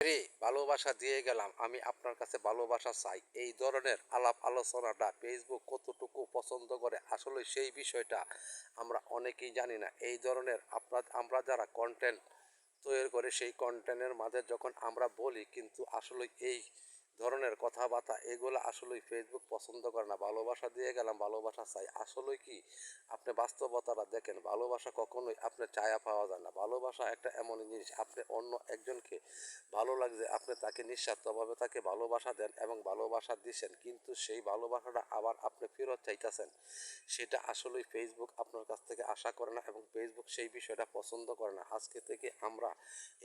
রে ভালোবাসা দিয়ে গেলাম, আমি আপনার কাছে ভালোবাসা চাই, এই ধরনের আলাপ আলোচনাটা ফেসবুক কতটুকু পছন্দ করে আসলে সেই বিষয়টা আমরা অনেকেই জানি না। এই ধরনের আমরা যারা কন্টেন্ট তৈরি করে সেই কন্টেন্টের মাঝে যখন আমরা বলি কিন্তু আসলে এই ধরনের কথাবার্তা এগুলো আসলেই ফেসবুক পছন্দ করে না। ভালোবাসা দিয়ে গেলাম, ভালোবাসা চাই, আসলে কি আপনি বাস্তবতাটা দেখেন, ভালোবাসা কখনোই আপনার চায়া পাওয়া যায় না। ভালোবাসা একটা এমন জিনিস, আপনি অন্য একজনকে ভালো লাগছে, আপনি তাকে নিঃস্বার্থভাবে তাকে ভালোবাসা দেন এবং ভালোবাসা দিচ্ছেন, কিন্তু সেই ভালোবাসাটা আবার আপনি ফেরত চাইতেছেন, সেটা আসলেই ফেসবুক আপনার কাছ থেকে আশা করে না এবং ফেসবুক সেই বিষয়টা পছন্দ করে না। আজকে থেকে আমরা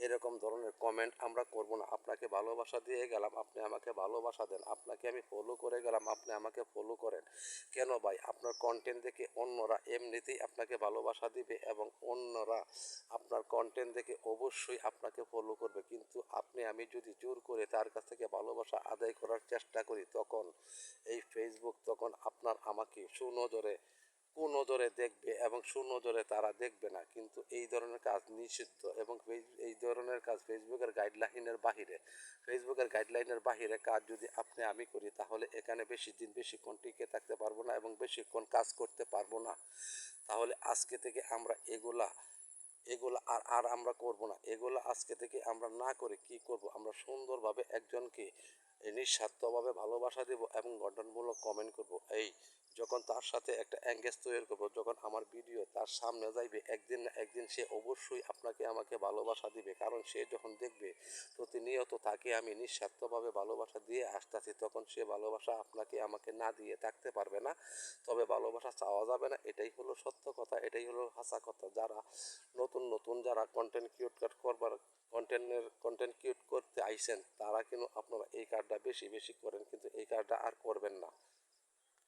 এরকম ধরনের কমেন্ট আমরা করব না। আপনাকে ভালোবাসা দিয়ে গেলাম, আপনি আমাকে ভালোবাসা দেন, আপনাকে আমি ফলো করে গেলাম, আপনি আমাকে ফলো করেন। কেন ভাই? আপনার কন্টেন্ট দেখে অন্যরা এমনিতেই আপনাকে ভালোবাসা দিবে এবং অন্যরা আপনার কন্টেন্ট দেখে অবশ্যই আপনাকে ফলো করবে, কিন্তু আমি যদি জোর করে তার কাছ থেকে ভালোবাসা আদায় করার চেষ্টা করি তখন এই ফেসবুক তখন আমাকে সুনজরে দেখবে এবং সুনজরে তারা দেখবে না। কিন্তু এই ধরনের কাজ নিষিদ্ধ এবং এই ধরনের কাজ ফেসবুকের গাইডলাইনের বাহিরে কাজ যদি আমি করি তাহলে এখানে বেশিক্ষণ টিকে থাকতে পারবো না এবং বেশিক্ষণ কাজ করতে পারবো না। তাহলে আজকে থেকে আমরা এগুলা এগুলো আর আমরা করব না। এগুলো আজকে থেকে আমরা না করে কি করব, আমরা সুন্দরভাবে একজনকে নিঃস্বার্থভাবে ভালোবাসা দেব এবং গঠনমূলক কমেন্ট করব। এই যখন তার সাথে একটা এঙ্গেজ তৈরি করব, যখন আমার ভিডিও তার সামনে যাইবে, একদিন না একদিন সে অবশ্যই আমাকে ভালোবাসা দিবে, কারণ সে যখন দেখবে প্রতিনিয়ত তাকে আমি নিঃস্বার্থভাবে ভালোবাসা দিয়ে আসতেছি, তখন সে ভালোবাসা আমাকে না দিয়ে থাকতে পারবে না। তবে ভালোবাসা চাওয়া যাবে না, এটাই হলো সত্য কথা, এটাই হলো হাসা কথা। যারা নতুন যারা কন্টেন্ট ক্রিয়েট করতে আইছেন তারা কিন্তু আপনারা এই কাজটা বেশি করেন, কিন্তু এই কাজটা আর করবেন না।